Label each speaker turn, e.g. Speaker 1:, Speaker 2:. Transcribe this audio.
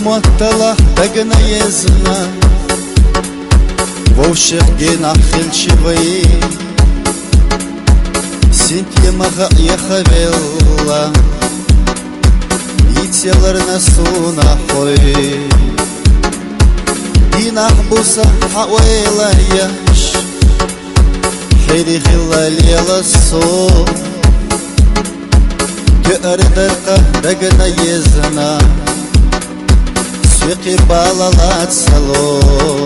Speaker 1: Мамуаттала дагна езна Вовших гена хилчивай Синтье мага яхавелла Итселарна суна хой Динах буса хауэла яш Хири хилла лела со Гердерка дагна езна Свеки балалат сало